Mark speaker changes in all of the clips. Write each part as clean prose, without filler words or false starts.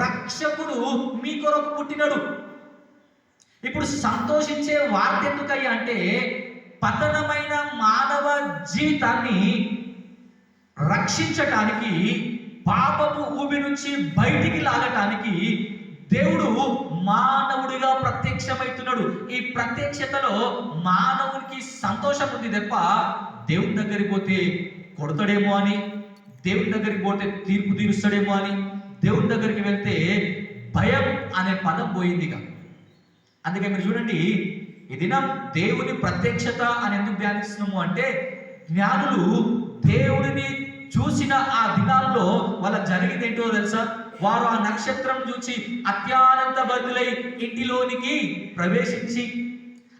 Speaker 1: రక్షకుడు మీ కొరకు పుట్టినడు. ఇప్పుడు సంతోషించే వార్త ఎందుకయ్యా అంటే, పతనమైన మానవ జీవితాన్ని రక్షించటానికి, పాపపు ఊబి నుంచి బయటికి లాగటానికి దేవుడు మానవుడిగా ప్రత్యక్షమవుతున్నాడు. ఈ ప్రత్యక్షతలో మానవునికి సంతోషం ఉంది తప్ప, దేవుని దగ్గరికి పోతే కొడతాడేమో అని, దేవుని దగ్గరికి పోతే తీర్పు తీరుస్తాడేమో అని, దేవుని దగ్గరికి వెళ్తే భయం అనే పదం పోయిందిగా. అందుకే మీరు చూడండి, ఈ దినం దేవుని ప్రత్యక్షత అని ఎందుకు ధ్యానిస్తున్నాము అంటే, జ్ఞానులు దేవుడిని చూసిన ఆ దినాల్లో వాళ్ళ జరిగింది ఏంటో తెలుసా? వారు ఆ నక్షత్రం చూసి అత్యానంద బదులై ఇంటిలోనికి ప్రవేశించి,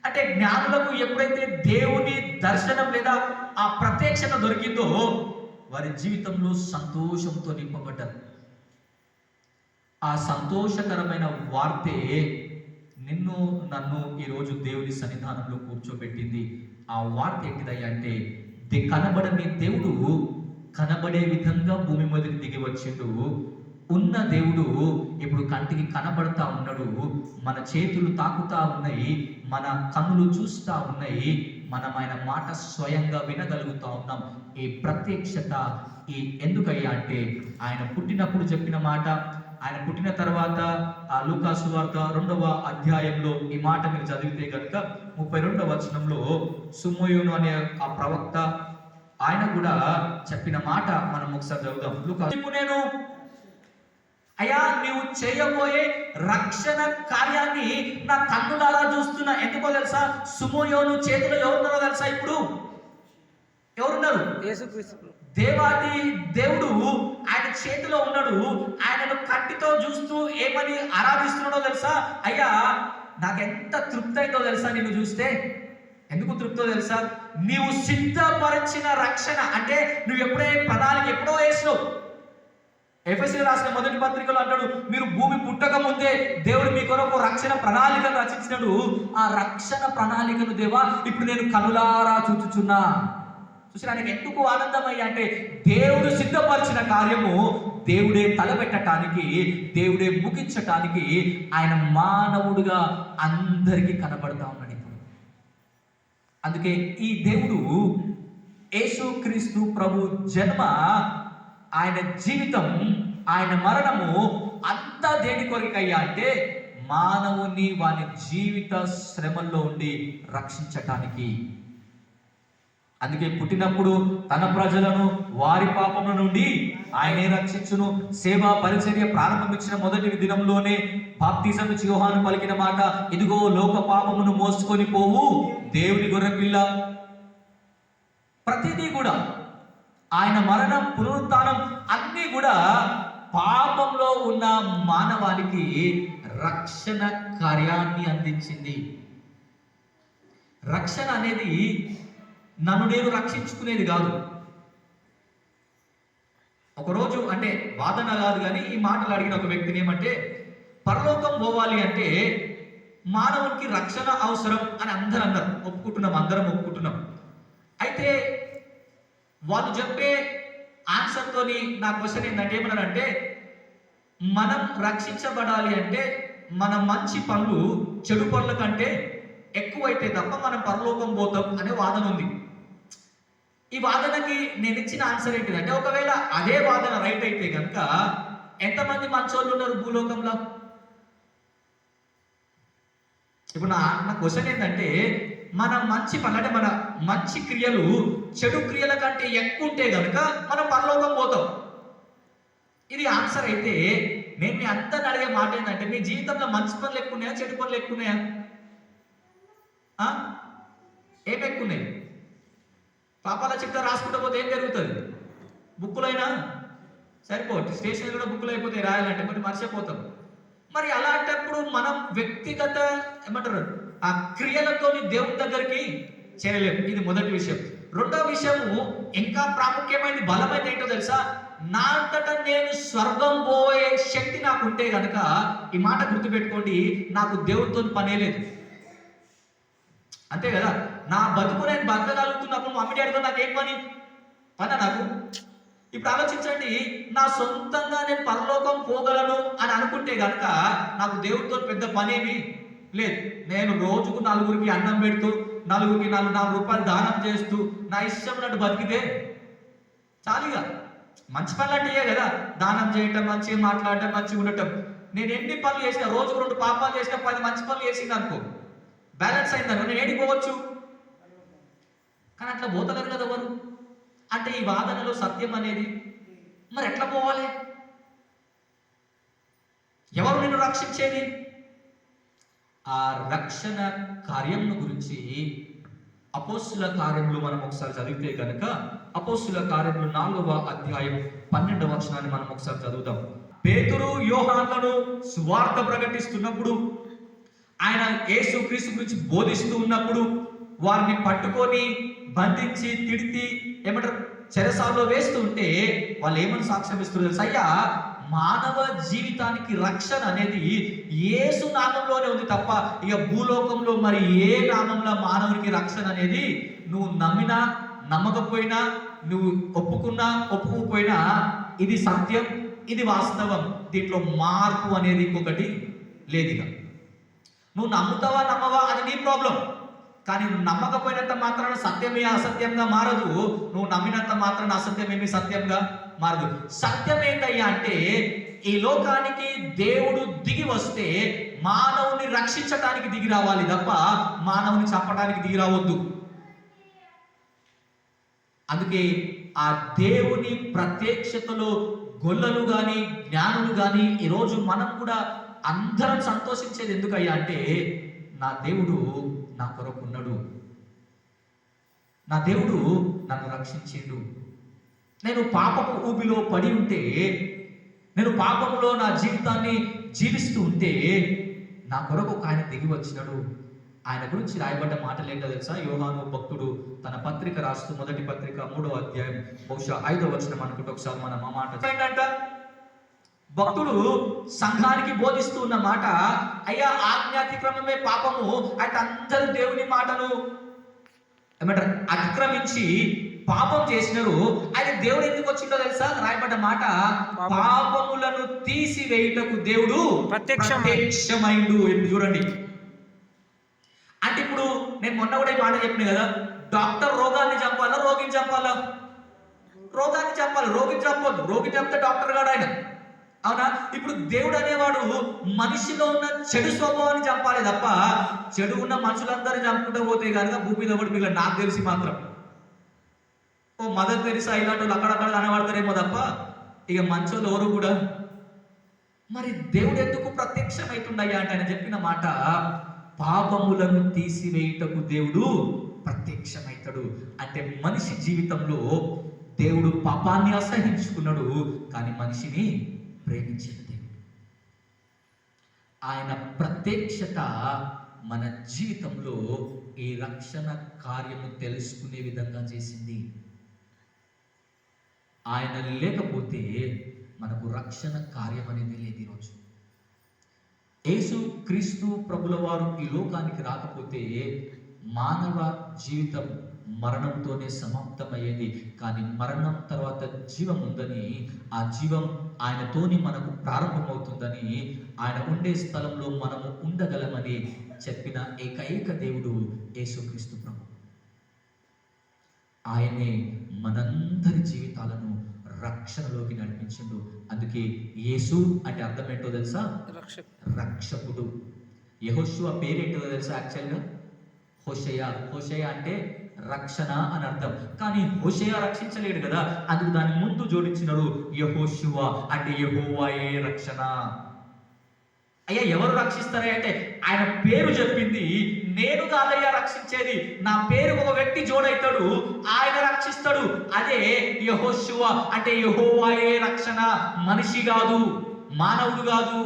Speaker 1: అంటే జ్ఞానులకు ఎప్పుడైతే దేవుని దర్శనం లేదా ఆ ప్రత్యక్షత దొరికిందో వారి జీవితంలో సంతోషంతో నింపబడ్డారు. ఆ సంతోషకరమైన వార్తే నిన్ను నన్ను ఈరోజు దేవుని సన్నిధానంలో కూర్చోబెట్టింది. ఆ వార్త ఏంటిదయ్యా అంటే, కనబడని దేవుడు కనబడే విధంగా భూమి మీదకి దిగి వచ్చిండు. ఉన్న దేవుడు ఇప్పుడు కంటికి కనబడతా ఉన్నాడు. మన చేతులు తాకుతా ఉన్నాయి, మన కన్నులు చూస్తా ఉన్నాయి, మనం ఆయన మాట స్వయంగా వినగలుగుతా ఉన్నాం. ఈ ప్రత్యక్షత ఎందుకయ్యా అంటే, ఆయన పుట్టినప్పుడు చెప్పిన మాట, ఆయన పుట్టిన తర్వాత ఆ లూకా సువార్త 2వ అధ్యాయంలో ఈ మాట మీరు చదివితే కనుక 32వ వచనంలో సుమోయోను అనే ఆ ప్రవక్త ఆయన కూడా చెప్పిన మాట మనం ఒకసారి చదువుదాం. లూకా, నేను అయ్యా నీవు చేయబోయే రక్షణ కార్యాన్ని నా కన్నులారా చూస్తున్నా. ఎందుకో తెలుసా? సుమోయోను చేతిలో ఎవరున్నారో తెలుసా? ఇప్పుడు ఎవరున్నారు? దేవాది దేవుడు ఆయన చేతిలో ఉన్నాడు. ఆయనను కంటితో చూస్తూ ఏమని ఆరాధిస్తున్నాడో తెలుసా? అయ్యా నాకెంత తృప్తి అయిందో తెలుసా నిన్ను చూస్తే. ఎందుకు తృప్తో తెలుసా? నీవు సిద్ధపరిచిన రక్షణ, అంటే నువ్వు ఎప్పుడో వేసినావు. ఎఫెసీయులకు రాసిన మొదటి పత్రికలో అంటాడు, మీరు భూమి పుట్టక ముందే దేవుడు మీ కొరకు రక్షణ ప్రణాళికను రచించినాడు. ఆ రక్షణ ప్రణాళికను దేవా ఇప్పుడు నేను కనులారా చూచుచున్నా. చూసినానికి ఎందుకు ఆనందమయ్యా అంటే, దేవుడు సిద్ధపరిచిన కార్యము దేవుడే తలపెట్టడానికి, దేవుడే ముగించటానికి ఆయన మానవుడుగా అందరికీ కనబడతా ఉన్నాడు ఇప్పుడు. అందుకే ఈ దేవుడు యేసుక్రీస్తు ప్రభు జన్మ, ఆయన జీవితం, ఆయన మరణము అంతా దేని కొరకయ్యా అంటే, మానవుని వాని జీవిత శ్రమల్లో ఉండి రక్షించటానికి. అందుకే పుట్టినప్పుడు తన ప్రజలను వారి పాపముల నుండి ఆయనే రక్షించును. సేవా పరిచర్య ప్రారంభించిన మొదటి దినంలోనే బాప్తిజం ఇచ్చి యోహాను పలికిన మాట, ఇదిగో లోక పాపమును మోసుకొని పోవు దేవుని గొర్రెపిల్ల. ప్రతిదీ కూడా ఆయన మరణం, పునరుత్థానం అన్నీ కూడా పాపంలో ఉన్న మానవానికి రక్షణ కార్యాన్ని అందించింది. రక్షణ అనేది నన్ను నేను రక్షించుకునేది కాదు. ఒకరోజు అంటే వాదన కాదు కానీ ఈ మాటలు అడిగిన ఒక వ్యక్తిని ఏమంటే, పరలోకం పోవాలి అంటే మానవునికి రక్షణ అవసరం అని అందరూ అన్నారు. అందరం ఒప్పుకుంటున్నాం. అయితే వాళ్ళు చెప్పే ఆన్సర్తోని నా క్వశ్చన్ ఏంటంటే, ఏమన్నారంటే, మనం రక్షించబడాలి అంటే మన మంచి పనులు చెడు పనుల కంటే ఎక్కువైతే తప్ప మనం పరలోకం పోతాం అనే వాదన ఉంది. ఈ వాదనకి నేను ఇచ్చిన ఆన్సర్ ఏంటిదంటే, ఒకవేళ అదే వాదన రైట్ అయితే కనుక ఎంతమంది మంచోళ్ళు ఉన్నారు భూలోకంలో? ఇప్పుడు నా క్వశ్చన్ ఏంటంటే, మన మంచి పనులు అంటే మన మంచి క్రియలు చెడు క్రియల కంటే ఎక్కువ ఉంటే కనుక మనం పరలోకం పోతాం. ఇది ఆన్సర్ అయితే నేను మీ అందరిని అడిగే మాట ఏంటంటే, మీ జీవితంలో మంచి పనులు ఎక్కువ ఉన్నాయా, చెడు పనులు ఎక్కువ ఉన్నాయా? ఏం ఎక్కువ ఉన్నాయి? పాపాల చిట్టా రాసుకుంటూ పోతే ఏం జరుగుతుంది? బుక్కులు అయినా సరిపోతుంది, స్టేషన్ కూడా బుక్కులు అయిపోతాయి రాయాలంటే, మరి మర్చిపోతాం. మరి అలాంటప్పుడు మనం వ్యక్తిగత ఏమంటారు ఆ క్రియలతోని దేవుని దగ్గరికి చేరలేము. ఇది మొదటి విషయం. రెండవ విషయము ఇంకా ప్రాముఖ్యమైనది, బలమైనది ఏంటో తెలుసా? నా అంతటా నేను స్వర్గం పోయే శక్తి నాకు ఉంటే గనక, ఈ మాట గుర్తుపెట్టుకోండి, నాకు దేవుడితో పనే లేదు. అంతే కదా? నా బతుకు నేను బతకగలుగుతున్నప్పుడు మమ్మీ డాడీతో నాకేం పని? నాకు ఇప్పుడు ఆలోచించండి, నా సొంతంగా నేను పరలోకం పోగలను అని అనుకుంటే గనక నాకు దేవుడితో పెద్ద పనేమి లేదు. నేను రోజుకు నలుగురికి అన్నం పెడుతూ, నలుగురికి 4 రూపాయలు దానం చేస్తూ, నా ఇష్టం ఉన్నట్టు బతికితే చాలుగా. మంచి పనులు అంటే కదా, దానం చేయటం, మంచిగా మాట్లాడటం, మంచిగా ఉండటం. నేను ఎన్ని పనులు చేసిన, రోజుకు 2 పాపాలు చేసిన, 10 మంచి పనులు చేసింది అనుకో, బ్యాలెన్స్ అయిందనుకో, నేను ఏడికి పోవచ్చు. కానీ అట్లా పోతలేరు కదా ఎవరు. అంటే ఈ వాదనలో సత్యం అనేది మరి ఎట్లా పోవాలి? ఎవరు నిన్ను రక్షించేది? ఆ రక్షణ కార్యం గురించి అపోస్తుల కార్యములు మనం ఒకసారి చదివితే కనుక, అపోస్తుల కార్యములు 4వ అధ్యాయం 12వ వచనాన్ని మనం ఒకసారి చదువుతాం. పేతురు యోహానులను సువార్త ప్రకటిస్తున్నప్పుడు, ఆయన యేసు క్రీస్తు గురించి బోధిస్తూ ఉన్నప్పుడు, వారిని పట్టుకొని బంధించి తిడితి ఏమంటారు చెరసాల్లో వేస్తూ ఉంటే వాళ్ళు ఏమని సాక్ష్యం ఇస్తున్నారు తెలుసా? అయ్యా, మానవ జీవితానికి రక్షణ అనేది యేసు నామంలోనే ఉంది తప్ప ఇక భూలోకంలో మరి ఏ నామంలో మానవునికి రక్షణ అనేది నువ్వు నమ్మినా నమ్మకపోయినా, నువ్వు ఒప్పుకున్నా ఒప్పుకోకపోయినా, ఇది సత్యం, ఇది వాస్తవం. దీంట్లో మార్పు అనేది ఇంకొకటి లేదుగా. నువ్వు నమ్ముతావా నమ్మవా అది నీ ప్రాబ్లం. కానీ నువ్వు నమ్మకపోయినంత మాత్రాన సత్యమే అసత్యంగా మారదు. నువ్వు నమ్మినంత మాత్రాన అసత్యమేమి సత్యంగా మారదు. సత్యం ఏంటయ్యా అంటే, ఈ లోకానికి దేవుడు దిగి వస్తే మానవుని రక్షించడానికి దిగి రావాలి తప్ప మానవుని చంపడానికి దిగి రావద్దు. అందుకే ఆ దేవుని ప్రత్యక్షతలో గొల్లలు గాని జ్ఞానులు గాని ఈరోజు మనం కూడా అందరం సంతోషించేది ఎందుకయ్యా అంటే, నా దేవుడు నా కొరకు ఉన్నాడు, నా దేవుడు నన్ను రక్షించిండు. నేను పాపపు ఊబిలో పడి ఉంటే, నేను పాపములో నా జీవితాన్ని జీవిస్తూ ఉంటే, నా కొరకు ఒక ఆయన దిగి వచ్చినాడు. ఆయన గురించి రాయబడ్డ మాటలు ఏంటో తెలుసా? యోహాను భక్తుడు తన పత్రిక రాస్తూ, మొదటి పత్రిక 3వ అధ్యాయం బహుశా 5వ వచనం అనుకుంటే ఒకసారి మనం ఆ మాట ఏంటంట, భక్తుడు సంఘానికి బోధిస్తూ ఉన్న మాట, అయ్యా ఆజ్ఞాతిక్రమమే పాపము అంటే అందరూ దేవుని మాటను ఏమంటారు అతిక్రమించి పాపం చేసినారు. అయితే దేవుడు ఎందుకు వచ్చిందో తెలుసా? రాయబడ్డ మాట, పాపములను తీసివేయుటకు దేవుడు ప్రత్యక్షమైండు. చూడండి, అంటే ఇప్పుడు నేను మొన్న కూడా ఈ మాట చెప్పిన కదా, డాక్టర్ రోగాన్ని చంపాలా రోగిని చంపాలా? రోగాన్ని చంపాలి, రోగిని చంపొద్దు. రోగి చంపితే డాక్టర్ గాడు ఆయన, అవునా? ఇప్పుడు దేవుడు అనేవాడు మనిషిలో ఉన్న చెడు స్వభావాన్ని చంపాలి తప్ప చెడు ఉన్న మనుషులందరినీ చంపుకుంటూ పోతే కనుక భూమి మీద ఒకటి మిగిలిన నాకు తెలిసి మాత్రం ఓ మదర్ తెరిసా ఇలాంటి వాళ్ళు అక్కడక్కడ కనబడతారేమో తప్ప ఇక మంచోళ్ళు ఎవరు కూడా. మరి దేవుడు ఎందుకు ప్రత్యక్షమవుతుండయ్యా అంటే ఆయన చెప్పిన మాట, పాపములను తీసివేయుటకు దేవుడు ప్రత్యక్షమవుతాడు. అంటే మనిషి జీవితంలో దేవుడు పాపాన్ని అసహించుకున్నాడు, కానీ మనిషిని ప్రేమించిన దేవుడు. ఆయన ప్రత్యక్షత మన జీవితంలో ఈ రక్షణ కార్యము తెలుసుకునే విధంగా చేసింది. ఆయన లేకపోతే మనకు రక్షణ కార్యం అనేది లేదు. ఈరోజు యేసు క్రీస్తు ప్రభుల వారు ఈ లోకానికి రాకపోతే మానవ జీవితం మరణంతోనే సమాప్తమయ్యేది. కానీ మరణం తర్వాత జీవం ఉందని, ఆ జీవం ఆయనతోని మనకు ప్రారంభమవుతుందని, ఆయన ఉండే స్థలంలో మనము ఉండగలమని చెప్పిన ఏకైక దేవుడు యేసుక్రీస్తు ప్రభు. ఆయనే మనందరి జీవితాలను రక్షణలోకి నడిపించిండు. అందుకే యేసు అంటే అర్థం ఏంటో తెలుసా? రక్షకుడు. యెహోషువ పేరేంటో తెలుసా? యాక్చువల్గా హోషేయ. హోషేయ అంటే రక్షణ అని అర్థం. కానీ హోషేయ రక్షించలేడు కదా, అందుకు దాని ముందు జోడించినాడు యెహోషువ అంటే యెహోవాయే రక్షణ. అయ్యా ఎవరు రక్షిస్తారా అంటే ఆయన పేరు చెప్పింది, నేను కాదయ్యా రక్షించేది, నా పేరు ఒక వ్యక్తి జోడైతాడు, ఆయన రక్షిస్తాడు. అదే యెహోషువ అంటే యెహోవాయే రక్షణ. మనిషి కాదు, మానవుడు కాదు,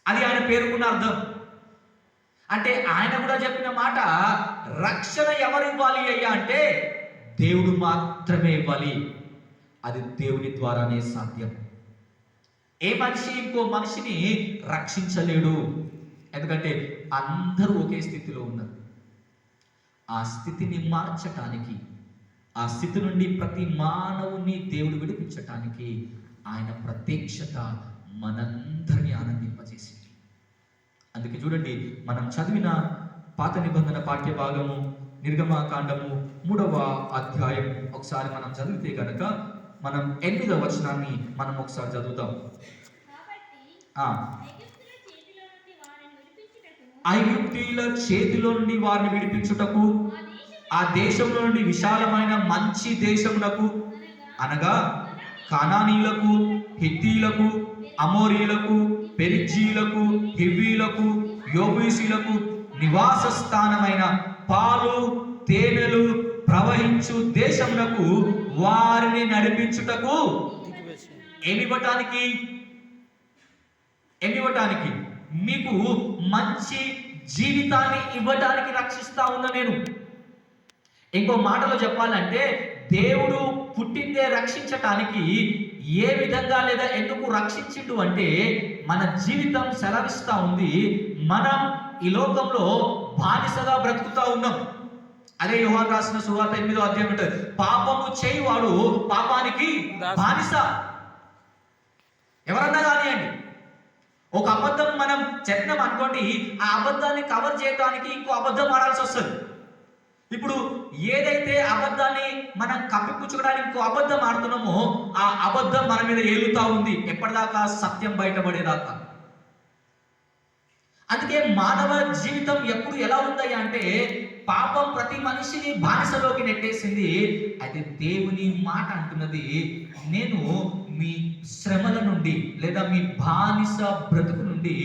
Speaker 1: అది ఆయన పేరుకున్న అర్థం. అంటే ఆయన కూడా చెప్పిన మాట, రక్షణ ఎవరు ఇవ్వాలి అయ్యా అంటే దేవుడు మాత్రమే ఇవ్వాలి. అది దేవుని ద్వారానే సాధ్యం. ఏ మనిషి ఇంకో మనిషిని రక్షించలేడు. ఎందుకంటే అందరూ ఒకే స్థితిలో ఉన్నారు. ఆ స్థితిని మార్చటానికి, ఆ స్థితి నుండి ప్రతి మానవుని దేవుడు విడిపించటానికి ఆయన ప్రత్యక్షత మనందరినీ ఆనందింపజేసింది. అందుకే చూడండి, మనం చదివిన పాత నిబంధన పాఠ్య భాగము నిర్గమాకాండము 3వ అధ్యాయం ఒకసారి మనం చదివితే కనుక మనం 8వ వచనాన్ని మనం ఒకసారి చదువుతాం. ఐగుప్తీయుల చేతిలో నుండి వారిని విడిపించుటకు ఆ దేశంలో నుండి విశాలమైన మంచి దేశమునకు అనగా కానానీయులకు, హిత్తీయులకు, అమోరీయులకు, పెరిజ్జీయులకు, హివ్వీయులకు, యోబూసీయులకు నివాస స్థానమైన పాలు తేనెలు ప్రవహించు దేశమునకు వారిని నడిపించుటకు ఏమివ్వటానికి మీకు మంచి జీవితాన్ని ఇవ్వడానికి రక్షిస్తా ఉన్నా నేను. ఇంకో మాటలో చెప్పాలంటే దేవుడు పుట్టిందే రక్షించటానికి. ఏ విధంగా లేదా ఎందుకు రక్షించిండు అంటే మన జీవితం సెలవిస్తా ఉంది, మనం ఈ లోకంలో బానిసగా బ్రతుకుతా ఉన్నాం. అదే యోహాను రాసిన సువార్త 8వ అధ్యాయం ఉంటుంది, పాపము చేయువాడు పాపానికి బానిస. ఎవరన్నా కానివ్వండి, ఒక అబద్ధం మనం చెప్పినాం అనుకోండి, ఆ అబద్ధాన్ని కవర్ చేయడానికి ఇంకో అబద్ధం ఆడాల్సి వస్తుంది. ఇప్పుడు ఏదైతే అబద్ధాన్ని మనం కప్పిపుచ్చుకోవడానికి ఇంకో అబద్ధం ఆడుతున్నామో ఆ అబద్ధం మన మీద ఏలుతా ఉంది ఎప్పటిదాకా? సత్యం బయటపడేదాకా. అందుకే మానవ జీవితం ఎప్పుడు ఎలా ఉందయ్యా అంటే పాపం ప్రతి మనిషిని బానిసలోకి నెట్టేసింది. అయితే దేవుని మాట అంటున్నది, నేను మీ శ్రమల నుండి లేదా మీ బానిస బ్రతుకు నుండి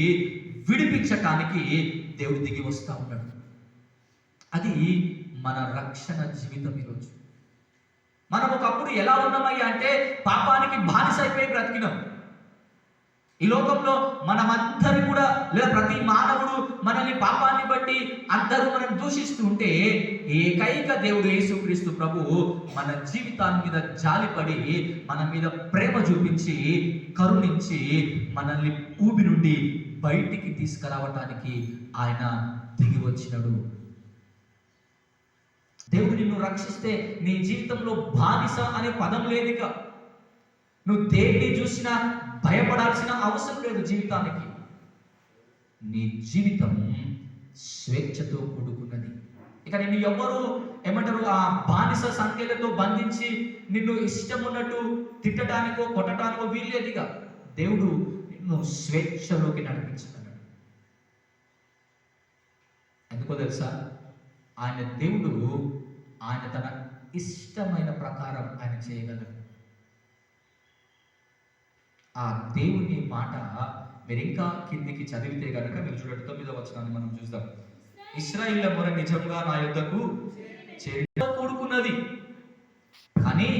Speaker 1: విడిపించటానికి దేవుడు దిగి వస్తా ఉన్నాడు. అది మన రక్షణ జీవితం. ఈరోజు మనం ఒకప్పుడు ఎలా ఉన్నామయ్యా అంటే పాపానికి బానిస అయిపోయి బ్రతికినాం. ఈ లోకంలో మనమందరి కూడా లేదా ప్రతి మానవుడు మనల్ని పాపాన్ని బట్టి అందరూ మనం దూషిస్తూ ఉంటే ఏకైక దేవుడు యేసుక్రీస్తు ప్రభువు మన జీవితాల మీద జాలిపడి మన మీద ప్రేమ చూపించి కరుణించి మనల్ని ఊబి నుండి బయటికి తీసుకురావటానికి ఆయన దిగి వచ్చినాడు. దేవుడు నిన్ను రక్షిస్తే నీ జీవితంలో బానిస అనే పదం లేదుగా. నువ్వు దేన్ని చూసినా భయపడాల్సిన అవసరం లేదు. జీవితానికి నీ జీవితం స్వేచ్ఛతో కూడుకున్నది. ఇక నిన్ను ఎవరు ఏమంటారు ఆ బానిస సంఖ్యలతో బంధించి నిన్ను ఇష్టం ఉన్నట్టు తిట్టడానికో కొట్టడానికో వీల్లేదుగా. దేవుడు నిన్ను స్వేచ్ఛలోకి నడిపించగలడు. ఎందుకో తెలుసా? ఆయన దేవుడు ఆయన తన ఇష్టమైన ప్రకారం ఆయన చేయగలడు. ఆ దేవుని మాట మీరు ఇంకా కిందికి చదివితే కనుక మీరు చూడండి, 9వ వచనాన్ని మనం చూద్దాం. ఇశ్రాయేలు మొర నిజంగా నా యుద్ధకు కూడుకున్నది, కానీ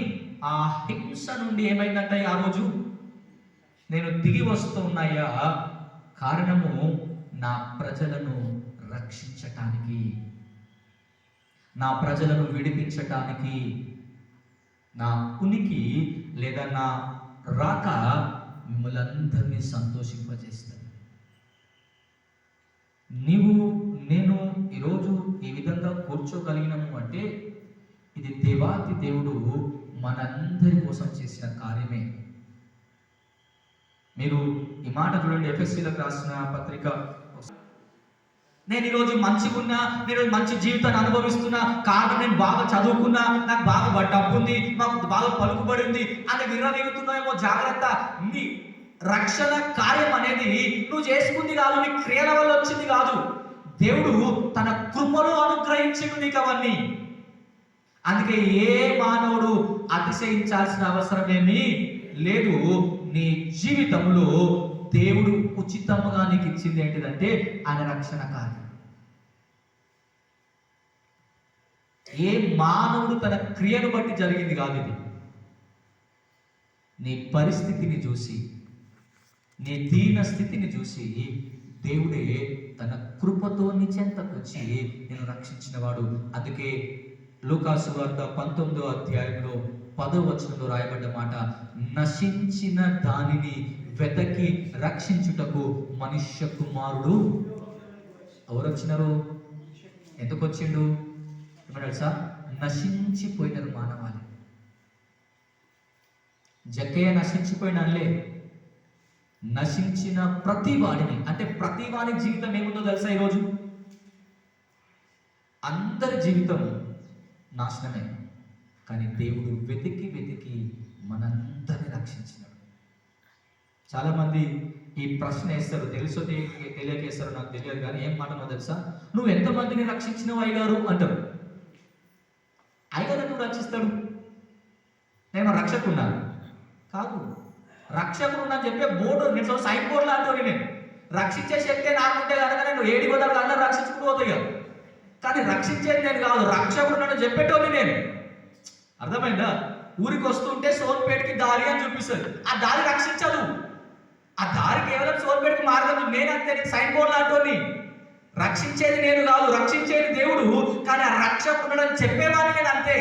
Speaker 1: ఆ హింస నుండి ఏమైందంటే ఆ రోజు నేను దిగి వస్తున్నాయా, కారణము నా ప్రజలను రక్షించటానికి, నా ప్రజలను విడిపించటానికి. నా ఉనికి లేదా నా రాక మిమ్మల్ందరినీ సంతోషింపజేస్తుంది. నీవు నేను ఈరోజు ఈ విధంగా కూర్చోగలిగినాము అంటే ఇది దేవాతి దేవుడు మనందరి కోసం చేసిన కార్యమే. మీరు ఈ మాట చూడండి, ఎఫెసీలకు రాసిన పత్రిక. నేను ఈరోజు మంచిగా ఉన్నా, నేను మంచి జీవితాన్ని అనుభవిస్తున్నా, కారణం నేను బాగా చదువుకున్నా, నాకు బాగా డబ్బు ఉంది, నాకు బాగా పలుకుబడి ఉంది అని విర్రవీగుతున్నాయేమో. జాగ్రత్త. నీ రక్షణ కార్యం అనేది నువ్వు చేసుకుంది కాదు, నీ క్రియల వల్ల వచ్చింది కాదు. దేవుడు తన కృపలో అనుగ్రహించింది నీకు అవన్నీ. అందుకే ఏ మానవుడు అతిశయించాల్సిన అవసరం ఏమీ లేదు. నీ జీవితంలో దేవుడు ఉచితంగా నీకు ఇచ్చింది ఏంటిదంటే ఆయన రక్షణ కార్యం. ఏ మానవుడు తన క్రియను బట్టి జరిగింది కాదు ఇది. నీ పరిస్థితిని చూసి, నీ దీన స్థితిని చూసి దేవుడే తన కృపతో నీ చెంతకు వచ్చి నేను రక్షించిన వాడు. అందుకే లూకాసు వార్త 19వ అధ్యాయంలో 10వ వచనంలో రాయబడ్డ మాట, నశించిన దానిని వెతకి రక్షించుటకు మనుష్య కుమారుడు. ఎవరు వచ్చినారు? ఎందుకు వచ్చిండు? తెలుసా? నశించిపోయినారు మానవాళి. జక్కయ్య నశించిపోయినలే, నశించిన ప్రతి వాడిని, అంటే ప్రతి వాడి జీవితం ఏముందో తెలుసా? ఈరోజు అందరి జీవితం నాశనమే, కానీ దేవుడు వెతికి వెతికి మనందరిని రక్షించినాడు. చాలామంది ఈ ప్రశ్న వేస్తారు, తెలుసో తెలియకేస్తారు, నాకు తెలియదు, కానీ ఏం మాటనో తెలుసా? నువ్వు ఎంతమందిని రక్షించినావు అయ్యగారు అంటారు. అయ్యగారు నువ్వు రక్షిస్తాడు, నేను రక్షకున్నా కాదు. రక్షకుడు అని చెప్పే బోర్డు, నేను సైన్ బోర్డు లాంటి నేను రక్షించే శక్తే నాకుంటే కనుక నేను ఏడి గోదాలు అందరూ రక్షించుకుంటూ పోతాయి. కానీ రక్షించేది నేను కాదు, రక్షకుడు నన్ను చెప్పేటోని నేను. అర్థమైందా? ఊరికి వస్తుంటే సోన్పేటకి దారి అని చూపిస్తుంది, ఆ దారి రక్షించదు. ఆ దారి కేవలం సోన్పేటకి మార్గం. నేనంతే, సైన్ బోర్డు లాంటి రక్షించేది నేను కాదు, రక్షించేది దేవుడు. కానీ ఆ రక్షకుడు చెప్పేవాడిని నేను అంతే.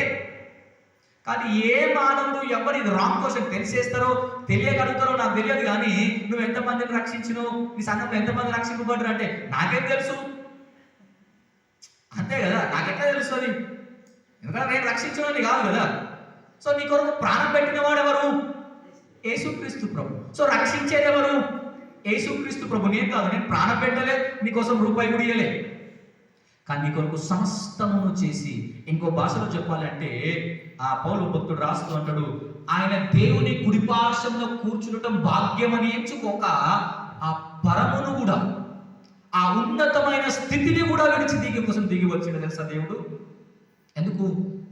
Speaker 1: కానీ ఏ మానవుడు ఎవరు ఇది రాంగ్ క్వశ్చన్ తెలిసేస్తారో తెలియగలుగుతారో నాకు తెలియదు, కానీ నువ్వు ఎంతమందిని రక్షించినావు, నీ సంఘంలో ఎంతమంది రక్షింపబడ్డారు అంటే నాకేం తెలుసు, అంతే కదా, నాకెట్లా తెలుస్తుంది? ఎందుకంటే నేను రక్షించడానికి కాదు కదా. సో నీ కొరకు ప్రాణం పెట్టిన వాడు ఎవరు? యేసుక్రీస్తు ప్రభు. సో రక్షించేది ఎవరు? యేసుక్రీస్తు ప్రభు. నేను కాదు, నేను ప్రాణం పెట్టలే, నీకోసం రూపాయి కూడా ఇయ్యలే, కానీ నీ కొరకు సమస్తమును చేసి, ఇంకో భాషలో చెప్పాలంటే ఆ పౌలు భక్తుడు రాస్తూ అంటాడు, ఆయన దేవుని కుడిపార్శ్వంలో కూర్చునటం భాగ్యమని ఎంచుకోక ఆ పరమును కూడా, ఆ ఉన్నతమైన స్థితిని కూడా విడిచి దిగి వచ్చిన తెలుసా దేవుడు. ఎందుకు?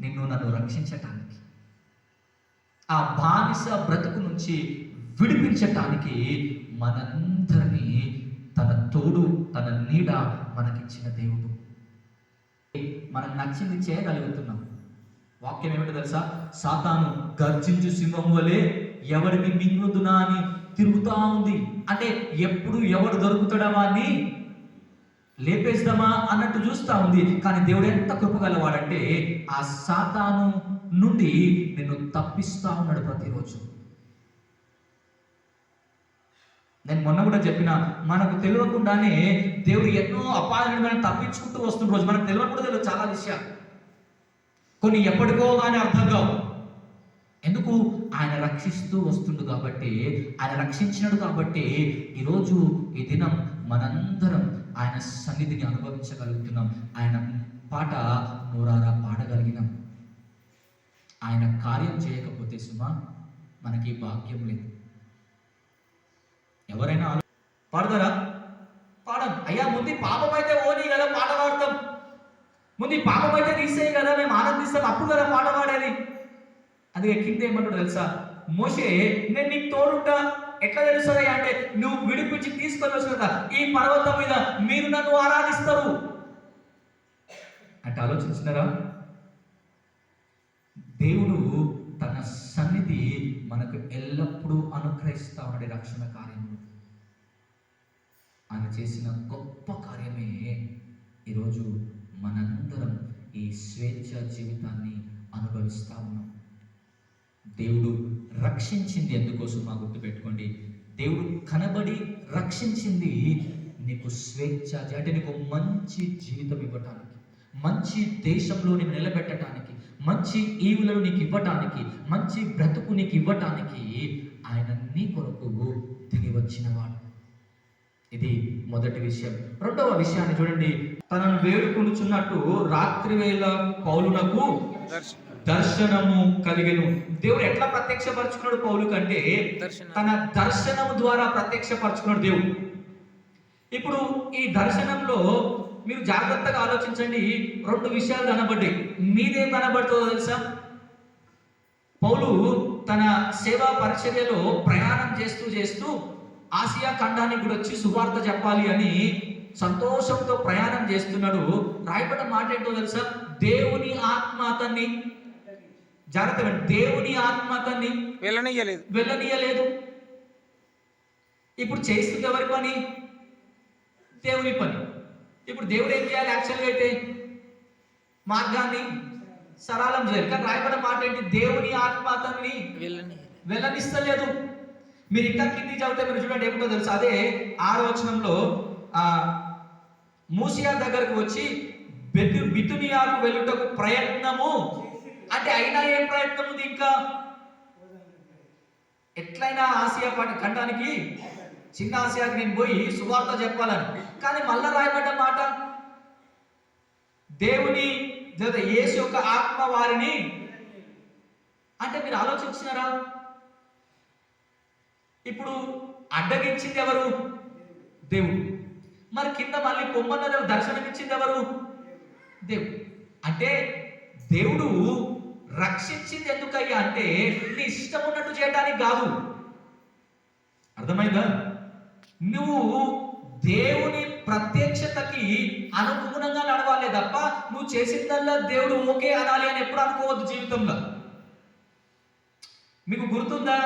Speaker 1: నన్ను రక్షించటానికి, ఆ బానిస బ్రతుకు నుంచి విడిపించటానికి మనందరినీ తన తోడు, తన నీడ మనకిచ్చిన దేవుడు. మనం నచ్చింది చేయగలుగుతున్నాం. వాక్యం ఏమిటో తెలుసా? సాతాను గర్జించు సింహం వలె ఎవరిని మింగుదునా అని తిరుగుతా ఉంది. అంటే ఎప్పుడు ఎవడు దొరుకుతాడమా అని లేపేస్తామా అన్నట్టు చూస్తా ఉంది. కానీ దేవుడు ఎంత కృపగలవాడంటే ఆ సాతాను నుండి నిన్ను తప్పిస్తా ఉన్నాడు ప్రతిరోజు. నేను మొన్న కూడా చెప్పిన, మనకు తెలియకుండానే దేవుడు ఎన్నో అపాయాలను మనం తప్పించుకుంటూ వస్తున్న రోజు మనకు తెలియకుండా తెలియదు చాలా విషయాలు. కొన్ని ఎప్పటికో కానీ అర్థం కావు. ఎందుకు? ఆయన రక్షిస్తూ వస్తుండు కాబట్టి, ఆయన రక్షించినాడు కాబట్టి ఈరోజు ఈ దినం మనందరం ఆయన సన్నిధిని అనుభవించగలుగుతున్నాం. ఆయన పాట నోరారా పాడగలిగినాం. ఆయన కార్యం చేయకపోతే సుమా మనకి భాగ్యం లేదు. ఎవరైనా పాడతారా? పాడం. అయ్యా ముందు పాపం అయితే ఓని కదా పాట పాడతాం, ముందు పాపం అయితే తీసేయి కదా మేము ఆనందిస్తాం, అప్పుడు కదా పాట పాడేది. అందుకే కింద ఏమంటాడు తెలుసా? మోషే నేను నీకు తోడుంటా, ఎట్లా తెలుస్తుంది అంటే నువ్వు విడిపించి తీసుకొని వచ్చు కదా ఈ పర్వతం మీద మీరు నన్ను ఆరాధిస్తారు అంటే. ఆలోచించినారా? దేవుడు తన సన్నిధి మనకు ఎల్లప్పుడూ అనుగ్రహిస్తా ఉండే రక్షణ కార్యములు. ఆయన చేసిన గొప్ప కార్యమే ఈరోజు మనందరం ఈ స్వేచ్ఛ జీవితాన్ని అనుభవిస్తా ఉన్నాం. దేవుడు రక్షించింది ఎందుకోసం మా గుర్తుపెట్టుకోండి. దేవుడు కనబడి రక్షించింది నీకు స్వేచ్ఛ, అంటే నీకు మంచి జీవితం ఇవ్వటానికి, మంచి దేశంలో నేను నిలబెట్టడానికి, మంచి ఈవులను నీకు ఇవ్వటానికి, మంచి బ్రతుకు నీకు ఇవ్వటానికి ఆయన నీ కొరకు దిగి వచ్చినవాడు. ఇది మొదటి విషయం. రెండవ విషయాన్ని చూడండి. తనను వేడుకొనుచున్నట్టు రాత్రి వేళ పౌలునకు దర్శనము కలిగెను. దేవుడు ఎట్లా ప్రత్యక్షపరచుకున్నాడు పౌలు కంటే తన దర్శనము ద్వారా ప్రత్యక్షపరచుకున్నాడు దేవుడు. ఇప్పుడు ఈ దర్శనంలో మీరు జాగ్రత్తగా ఆలోచించండి. రెండు విషయాలు కనబడ్డాయి. మీదేం కనబడుతుందో తెలుసా? పౌలు తన సేవా పరిచర్యలో ప్రయాణం చేస్తూ ఆసియా ఖండానికి కూడా వచ్చి సువార్త చెప్పాలి అని సంతోషంతో ప్రయాణం చేస్తున్నాడు. రాయబడిన మాట ఏంటో తెలుసా? దేవుని ఆత్మ అతన్ని, జాగ్రత్త, దేవుని ఆత్మ అతన్ని వెళ్ళనీయలేదు. ఇప్పుడు చేస్తుంది ఎవరి పని? దేవుని పని. ఇప్పుడు దేవుడు ఏం చేయాలి? యాక్చువల్గా అయితే మార్గాన్ని సరళం చేయాలి. కానీ రాయబడిన మాట ఏంటి? దేవుని ఆత్మ అతన్ని వెళ్ళనిస్తలేదు. మీరు ఇంకా కింది చదివితే మీరు చూడండి ఏమిటో తెలుసు. అదే 6వ వచనంలో మూసియా దగ్గరకు వచ్చి బితునియాకు వెళ్ళుటకు ప్రయత్నము అంటే అయినా ఏం ప్రయత్నం ఉంది ఇంకా? ఎట్లయినా ఆసియా ఖండానికి చిన్న ఆసియాకి నేను పోయి సువార్త చెప్పాలని. కానీ మళ్ళా రాయబడ్డ మాట దేవుని యేసు యొక్క ఆత్మ వారిని అంటే మీరు ఆలోచించినారా? ఇప్పుడు అడ్డగించింది ఎవరు? దేవుడు. మరి కింద మళ్ళీ పొమ్మన్న దర్శనం ఇచ్చింది ఎవరు? దేవుడు. అంటే దేవుడు రక్షించింది ఎందుకయ్యా అంటే నీ ఇష్టం ఉన్నట్టు చేయడానికి కాదు. అర్థమైందా? నువ్వు దేవుని ప్రత్యక్షతకి అనుగుణంగా నడవాలే తప్ప నువ్వు చేసిందల్లా దేవుడు ఓకే అనాలి అని ఎప్పుడు అనుకోవద్దు జీవితంలో. మీకు గుర్తుందా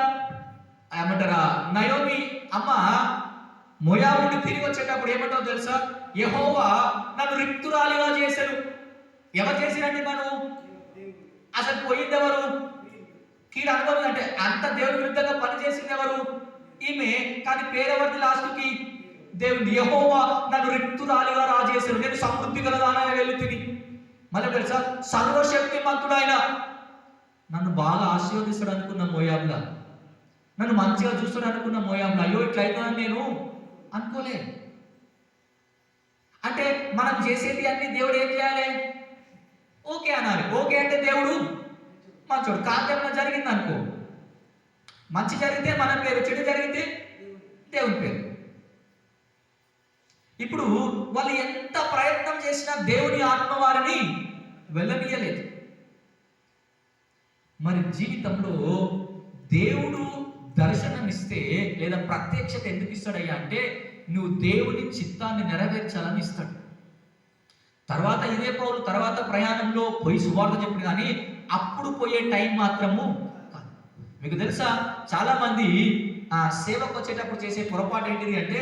Speaker 1: ఏమంటారా, నయోమి అమ్మ మోయాబుని తిరిగి వచ్చేటప్పుడు ఏమంటావు తెలుసా? యెహోవా నన్ను రిక్తురాలిగా చేశాడు. ఎవరు చేసిరండి? మనం అసలు పోయింది ఎవరు? కీడు అనుభవం అంటే అంత దేవుని విరుద్ధంగా పనిచేసింది ఎవరు? ఈమె. కానీ పేరెవరిది లాస్ట్కి? దేవుడు. యెహోవా నన్ను రిక్తురాలిగా రాజేశాడు, నేను సమృద్ధి గలదానగా వెళుతుంది. మళ్ళీ తెలుసా, సర్వశక్తిమంతుడు ఆయన నన్ను బాగా ఆశీర్వదిస్తాడు అనుకున్న మోయాబులా, నన్ను మంచిగా చూస్తాడు అనుకున్న మోయాబులా, అయ్యో ఇట్లయితే నేను అనుకోలే. అంటే మనం చేసేది అన్ని దేవుడు ఏం చేయాలి? ఓకే అనాలి. ఓకే అంటే దేవుడు మంచోడు. కాంతేమైనా జరిగింది అనుకో, మంచి జరిగితే మన పేరు, చెడు జరిగితే దేవుని పేరు. ఇప్పుడు వాళ్ళు ఎంత ప్రయత్నం చేసినా దేవుని ఆత్మ వారిని వెళ్ళనీయలేదు. మరి జీవితంలో దేవుడు దర్శనమిస్తే లేదా ప్రత్యక్షత ఎందుకు ఇస్తాడయ్యా అంటే నువ్వు దేవుని చిత్తాన్ని నెరవేర్చాలని ఇస్తాడు. తర్వాత ఇదే పౌలు తర్వాత ప్రయాణంలో పోయి సువార్త చెప్పడు, కానీ అప్పుడు పోయే టైం మాత్రము కాదు. మీకు తెలుసా, చాలా మంది సేవకు వచ్చేటప్పుడు చేసే పొరపాటు ఏంటిది అంటే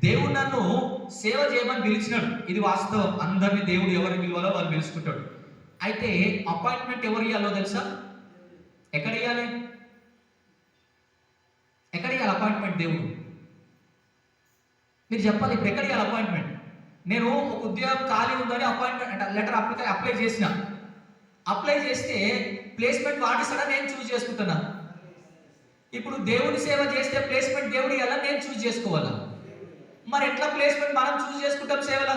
Speaker 1: దేవుడు నన్ను సేవ చేయమని పిలిచినాడు, ఇది వాస్తవం. అందరినీ దేవుడు ఎవరిని పిలవాలో వాళ్ళు పిలుచుకుంటాడు. అయితే అపాయింట్మెంట్ ఎవరు ఇవ్వాలో తెలుసా? ఎక్కడ ఇవ్వాలి? ఎక్కడ ఇవ్వాలి అపాయింట్మెంట్? దేవుడు. మీరు చెప్పాలి, ఇప్పుడు ఎక్కడ ఇవ్వాలి అపాయింట్మెంట్? నేను ఒక ఉద్యోగం ఖాళీ ఉందని అపాయింట్మెంట్ లెటర్ అప్లై చేసిన. అప్లై చేస్తే ప్లేస్మెంట్ వాటిస్తాడా? నేను చూస్ చేసుకుంటున్నా. ఇప్పుడు దేవుని సేవ చేస్తే ప్లేస్మెంట్ దేవుడు ఇవ్వాలా, నేను చూస్ చేసుకోవాలా? మరి ఎట్లా ప్లేస్మెంట్ మనం చూస్ చేసుకుంటాం సేవలా?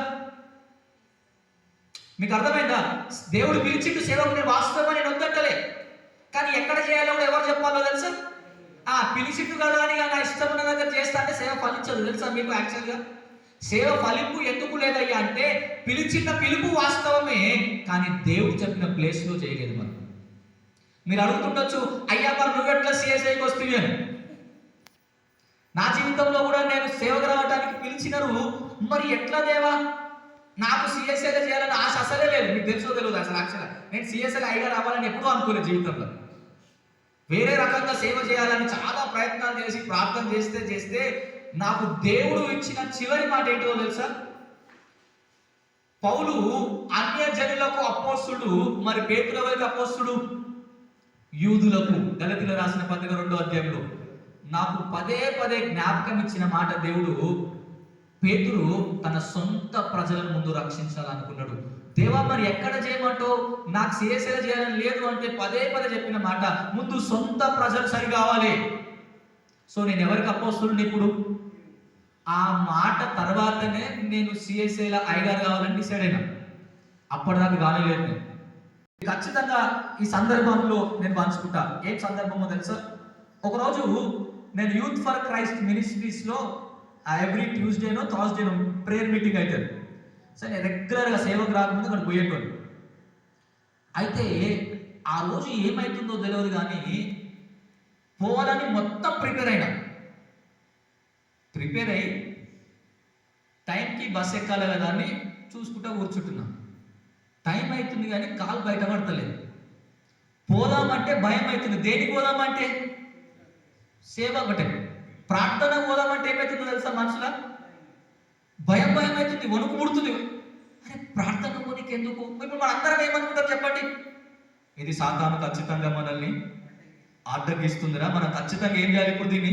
Speaker 1: మీకు అర్థమైందా? దేవుడు పిలిచిండు సేవకు, నేను వాస్తవంగా నేను వద్దట్టలే, కానీ ఎక్కడ చేయాలో కూడా ఎవరు చెప్పాలో తెలుసా? పిలిచిండు కదా అని నా ఇష్టం ఉన్న దగ్గర చేస్తా అంటే సేవ ఫలించదు తెలుసా మీకు? యాక్చువల్గా సేవ ఫలింపు ఎందుకు లేదయ్యా అంటే పిలిచిన పిలుపు వాస్తవమే, కానీ దేవుడు చెప్పిన ప్లేస్లో చేయలేదు. మనం మీరు అడుగుతుండొచ్చు, అయ్యా మరి నువ్వెట్లా సిఎస్ఐకి వస్తుంది అని. నా జీవితంలో కూడా నేను సేవకు రావడానికి పిలిచినారు, మరి ఎట్లా దేవా? నాకు సిఎస్ఐలో చేయాలని ఆశ అసలే లేదు. మీకు తెలుసో తెలియదు అసలు. యాక్చువల్గా నేను సిఎస్ఐలో అయ్యా రావాలని ఎప్పుడూ అనుకోలేదు జీవితంలో. వేరే రకంగా సేవ చేయాలని చాలా ప్రయత్నాలు చేసి ప్రార్థన చేస్తే నాకు దేవుడు ఇచ్చిన చివరి మాట ఏంటో తెలుసా? పౌలు అన్యజనులకు అపోస్తుడు, మరి పేతురు ఎవరికి అపోస్తుడు? యూదులకు. గలతీయులకు రాసిన పత్రిక 2వ అధ్యాయంలో నాకు పదే పదే జ్ఞాపకం ఇచ్చిన మాట, దేవుడు పేతురు తన సొంత ప్రజల ముందు రక్షించాలనుకున్నాడు. దేవా మరి ఎక్కడ చేయమంటో? నాకు సిఎస్ఐ చేయాలని లేదు అంటే పదే పదే చెప్పిన మాట, ముందు సొంత ప్రజలు సరి కావాలి. సో నేను ఎవరికి అపోస్తుడిని? ఇప్పుడు ఆ మాట తర్వాతనే నేను సిఎస్ఐలో ఐగారు కావాలని డిసైడ్ అయినా. అప్పటిదాకా కానిలేదు. నేను ఖచ్చితంగా ఈ సందర్భంలో నేను పంచుకుంటా. ఏం సందర్భమో తెలుసా? ఒకరోజు నేను యూత్ ఫర్ క్రైస్ట్ మినిస్ట్రీస్లో ఎవ్రీ ట్యూస్డేనో థర్స్డేనో ప్రేయర్ మీటింగ్ అవుతుంది. సరే నేను రెగ్యులర్గా సేవకు రాకముందు అక్కడ పోయేటోళ్ళు. అయితే ఆ రోజు ఏమవుతుందో తెలియదు, కానీ పోవాలని మొత్తం ప్రిపేర్ అయ్యి టైంకి బస్ ఎక్కాలి కదా అని చూసుకుంటా కూర్చుంటున్నా. టైం అవుతుంది కానీ కాలు బయటపడతలేదు. పోదామంటే భయం అవుతుంది. దేనికి పోదామంటే? సేవ ఒకటే. ప్రార్థన పోదామంటే ఏమవుతుందో తెలుసా? మనుషుల భయం అవుతుంది, వణుకు పుడుతుంది. అరే ప్రార్థన పోనీకి ఎందుకు? ఇప్పుడు మన అందరం ఏమనుకుంటారు చెప్పండి? ఇది సాతాను ఖచ్చితంగా మనల్ని ఆటంకిస్తుందిరా, మనం ఖచ్చితంగా ఏం చేయాలి? ఇప్పుడు దీన్ని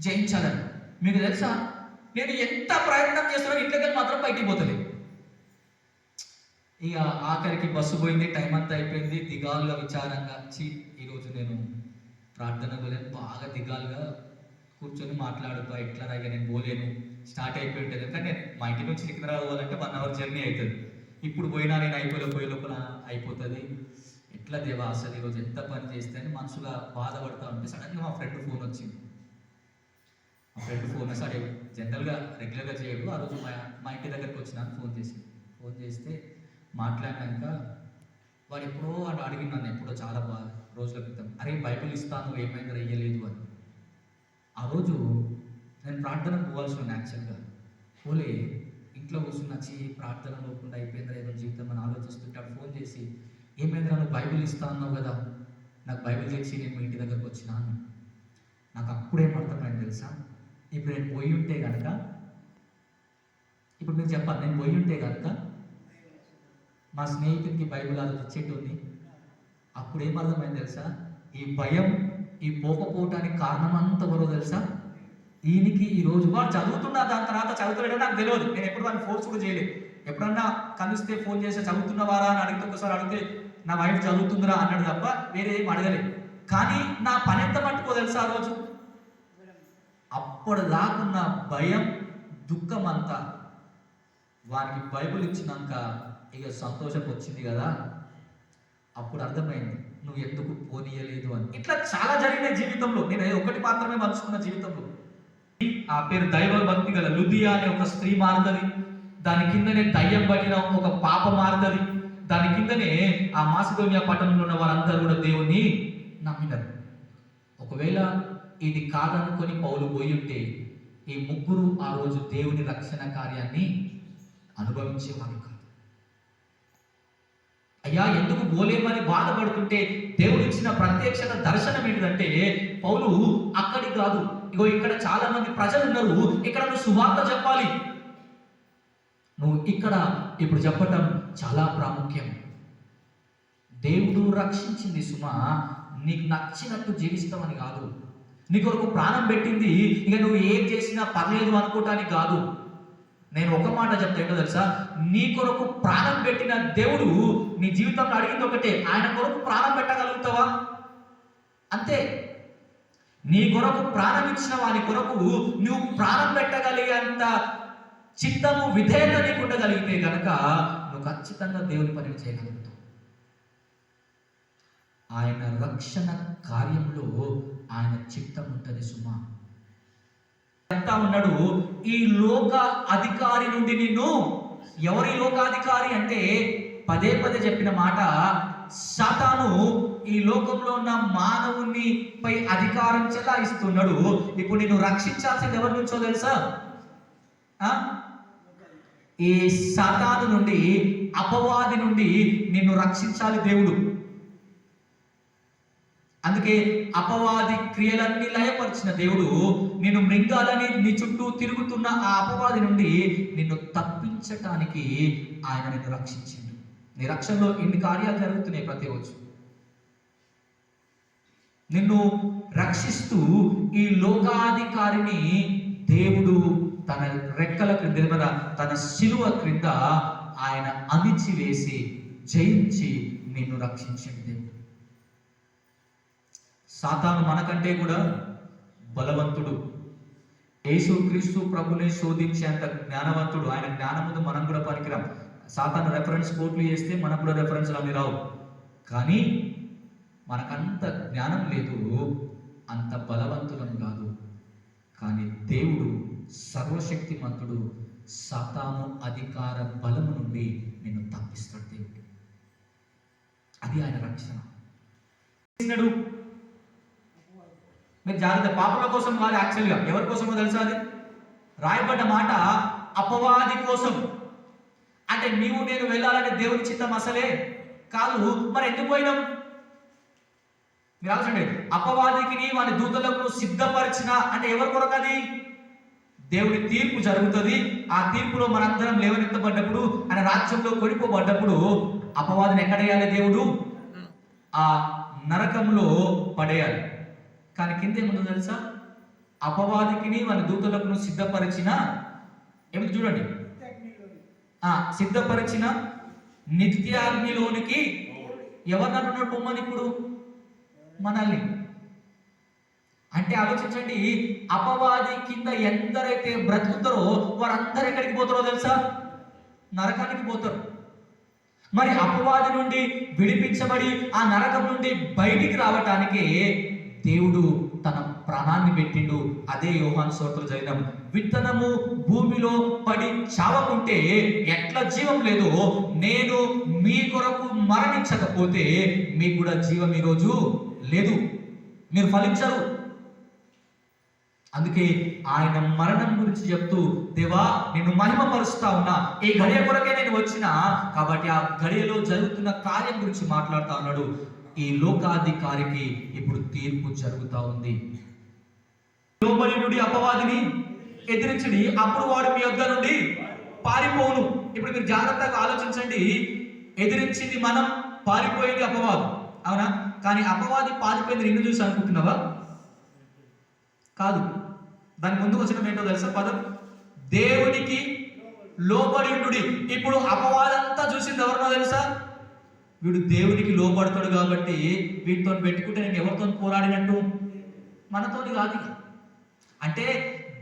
Speaker 1: జయించాలని. మీకు తెలుసా, నేను ఎంత ప్రయత్నం చేస్తున్నా ఇంట్లోకి మాత్రం బయటికి పోతుంది. ఇక ఆఖరికి బస్సు పోయింది, టైం అంతా అయిపోయింది. దిగాలుగా విచారంగా ఈరోజు నేను ప్రార్థనకు వెళ్ళాను. బాగా దిగాలుగా కూర్చొని మాట్లాడుతా, ఎట్లా ఇక నేను పోలేను, స్టార్ట్ అయిపోయి ఉంటుంది. కానీ నేను మా ఇంటి నుంచి సికింద్రాబాద్ పోవాలంటే 1 అవర్ జర్నీ అవుతుంది. ఇప్పుడు పోయినా నేను పోయే లోపల అయిపోతుంది. ఎట్లా దేవా అసలు ఈరోజు ఎంత పని చేస్తే అని మనసుగా బాధపడతా ఉంటే సడన్గా మా ఫ్రెండ్ ఫోన్ వచ్చింది. మా ఫ్రెండ్ ఫోన్ సరే జనరల్గా రెగ్యులర్గా చేయడు. ఆ రోజు మా ఇంటి దగ్గరికి వచ్చినాను, ఫోన్ చేస్తే మాట్లాడినాక వాడు ఎప్పుడో వాడు అడిగినాను, ఎప్పుడో చాలా రోజుల క్రితం, అరే బైబిల్ ఇస్తాను ఏమైందో ఇయ్యలేదు అని. ఆ రోజు నేను ప్రార్థనకు పోవాల్సి ఉంది. యాక్చువల్గా పోలే, ఇంట్లో కూర్చున్నచ్చి ప్రార్థన లోకుండా అయిపోయిందా ఏదో జీవితం అని ఆలోచిస్తుంటాడు. ఫోన్ చేసి, ఏమైందిరా నువ్వు బైబిల్ ఇస్తా అన్నావు కదా, నాకు బైబిల్ తెచ్చి నేను మీ ఇంటి దగ్గరకు వచ్చినా అన్న. నాకు అప్పుడేం అర్థమైంది తెలుసా, ఇప్పుడు నేను పోయి ఉంటే కనుక, ఇప్పుడు మీరు చెప్పాలి, నేను పోయి ఉంటే కనుక మా స్నేహితుడికి బైబిల్ అది ఇచ్చేటుంది. అప్పుడు ఏం అర్థమైంది తెలుసా, ఈ భయం, ఈ పోకపోవటానికి కారణం అంతా ఎవరో తెలుసా, ఈయనకి ఈ రోజు వాడు చదువుతున్నా, దాని తర్వాత చదువుతలేడో నాకు తెలియదు. నేను ఎప్పుడు వాడిని ఫోర్స్ కూడా చేయలేదు. ఎప్పుడన్నా కలిస్తే ఫోన్ చేస్తే చదువుతున్నవారా అని అడిగితే, ఒకసారి అడిగితే నా వైఫ్ చదువుతుందిరా అన్నాడు తప్ప వేరే ఏం అడగలేదు. కానీ నా పని ఎంత పట్టుకో తెలుసా, ఆ రోజు అప్పటిదాకున్న భయం, దుఃఖం అంతా వానికి బైబిల్ ఇచ్చినాక ఇక సంతోషం వచ్చింది కదా, అప్పుడు అర్థమైంది నువ్వు ఎందుకు పోనీయలేదు అని. ఇట్లా చాలా జరిగిన జీవితంలో, నేను ఒకటి మాత్రమే పంచుకున్న జీవితంలో. ఆ పేరు దైవ భక్తి గల లుదియా అనే ఒక స్త్రీ మారుతుంది. దాని కిందనే దయ్యం పట్టిన ఒక పాప మారుతుంది. దాని కిందనే ఆ మాసిదోనియా పట్టణంలో ఉన్న వారందరూ కూడా దేవుణ్ణి నమ్మినారు. ఒకవేళ ఇది కాదనుకొని పౌలు పోయి ఉంటే ఈ ముగ్గురు ఆ రోజు దేవుని రక్షణ కార్యాన్ని అనుభవించేవారు కాదు. అయ్యా ఎందుకు పోలేమని బాధపడుతుంటే దేవుడు ఇచ్చిన ప్రత్యక్షత దర్శనం ఏంటంటే, పౌలు అక్కడికి కాదు, ఇగో ఇక్కడ చాలా మంది ప్రజలు ఉన్నారు, ఇక్కడ నువ్వు సువార్త చెప్పాలి, నువ్వు ఇక్కడ ఇప్పుడు చెప్పటం చాలా ప్రాముఖ్యం. దేవుడు రక్షించింది సుమా, నీకు నచ్చినట్టు జీవిస్తామని కాదు, నీ కొరకు ప్రాణం పెట్టింది ఇక నువ్వు ఏం చేసినా పర్లేదు అనుకోవటానికి కాదు. నేను ఒక మాట చెప్తా, ఏంటో తెలుసా, నీ కొరకు ప్రాణం పెట్టిన దేవుడు నీ జీవితంలో అడిగింది ఒకటే, ఆయన కొరకు ప్రాణం పెట్టగలుగుతావా? అంతే. నీ కొరకు ప్రాణం ఇచ్చిన వాని కొరకు నువ్వు ప్రాణం పెట్టగలిగేంత చిత్తము, విధేయత నీకు ఉండగలిగితే కనుక నువ్వు ఖచ్చితంగా దేవుని పని చేయగలుగుతావు. ఆయన రక్షణ కార్యంలో ఆయన చిత్తం ఉంటుంది సుమా. చెప్తా ఉన్నాడు, ఈ లోక అధికారి నుండి నిన్ను, ఎవరి లోకాధికారి అంటే పదే పదే చెప్పిన మాట, సాతాను ఈ లోకంలో ఉన్న మానవుని పై అధికారం చెలాయిస్తున్నాడు. ఇప్పుడు నిన్ను రక్షించాల్సింది ఎవరి నుంచో తెలుసా, ఈ సాతాను నుండి, అపవాది నుండి నిన్ను రక్షించాలి దేవుడు. అందుకే అపవాది క్రియలన్నీ లయపరిచిన దేవుడు నిన్ను మృంగాలని నీ చుట్టూ తిరుగుతున్న ఆ అపవాది నుండి నిన్ను తప్పించటానికి ఆయన నిన్ను రక్షించిండు. నీ రక్షణలో ఇన్ని కార్యాలు జరుగుతున్నాయి ప్రతిరోజు. నిన్ను రక్షిస్తూ ఈ లోకాధికారిని దేవుడు తన రెక్కల క్రింద, తన శిలువ క్రింద ఆయన అణిచివేసి జయించి నిన్ను రక్షించింది దేవుడు. సాతాను మనకంటే కూడా బలవంతుడు. యేసుక్రీస్తు ప్రభుని శోధించేంత జ్ఞానవంతుడు. ఆయన జ్ఞానం ముందు మనం కూడా పనికిరాం. సాతాను రెఫరెన్స్ కోట్లు చేస్తే మనకు కూడా రెఫరెన్స్లు అన్ని రావు. కానీ మనకంత జ్ఞానం లేదు, అంత బలవంతులం కాదు. కానీ దేవుడు సర్వశక్తిమంతుడు. సాతాను అధికార బలము నుండి నిన్ను తప్పిస్తాడు దేవుడు. అది ఆయన రక్షణ. మీరు జాగ్రత్త, పాపల కోసం కాదు, యాక్చువల్గా ఎవరి కోసమో తెలుసా, అది రాయబడ్డ మాట అపవాది కోసం. అంటే నీవు నేను వెళ్ళాలంటే దేవుని చిత్తం అసలే కాదు. మరి ఎందుకు పోయినాం? మీరు ఆలోచండి, అపవాదికి వాని దూతలకు సిద్ధపరిచిన అంటే ఎవరి కొరకు? అది దేవుడి తీర్పు జరుగుతుంది. ఆ తీర్పులో మనందరం లేవనెత్తబడ్డప్పుడు, ఆయన రాజ్యంలో కొనిపోబడ్డప్పుడు అపవాదిని ఎక్కడేయాలి? దేవుడు ఆ నరకంలో పడేయాలి. కానీ కింద ఏముందో తెలుసా, అపవాదికి వాని దూతలకు సిద్ధపరిచిన, ఏమిటి చూడండి, సిద్ధపరిచిన నిత్యాగ్నిలోనికి ఎవరినన్నాడు పొమ్మని ఇప్పుడు? మనల్ని. అంటే ఆలోచించండి, అపవాది కింద ఎందరైతే బ్రతుకుతారో వారందరూ ఎక్కడికి పోతారో తెలుసా? నరకానికి పోతారు. మరి అపవాది నుండి విడిపించబడి ఆ నరకం నుండి బయటికి రావటానికి దేవుడు తన ప్రాణాన్ని పెట్టిండు. అదే యోహాను సువార్తలో చదివినాం. విత్తనము భూమిలో పడి చావకుంటే ఎట్లా జీవం లేదో, నేను మీ కొరకు మరణించకపోతే మీకు కూడా జీవం ఈరోజు లేదు, మీరు ఫలించరు. అందుకే ఆయన మరణం గురించి చెప్తూ, దేవా నేను మహిమపరుస్తా ఉన్నా, ఈ గడియ కొరకే నేను వచ్చిన, కాబట్టి ఆ గడియలో జరుగుతున్న కార్యం గురించి మాట్లాడుతా ఉన్నాడు. ఈ లోకాధికారికి ఇప్పుడు తీర్పు జరుగుతా ఉంది. లోబడి నుండి అపవాదిని ఎదిరించడి, అప్పుడు వాడు మీ యొద్ద నుండి పారిపోవును. ఇప్పుడు మీరు జాగ్రత్తగా ఆలోచించండి. ఎదిరించింది మనం, పారిపోయింది అపవాదు, అవునా? కానీ అపవాది పారిపోయింది నిన్ను చూసి అనుకుంటున్నావా? కాదు. దాని ముందుకు వచ్చిన ఏంటో తెలుసా? పదం దేవునికి లోబడి ఉండుడి. ఇప్పుడు అపవాదంతా చూసింది ఎవరినో తెలుసా? వీడు దేవునికి లోబడతాడు కాబట్టి వీటితో పెట్టుకుంటే నేను ఎవరితో పోరాడినట్టు? మనతోని కాదు. అంటే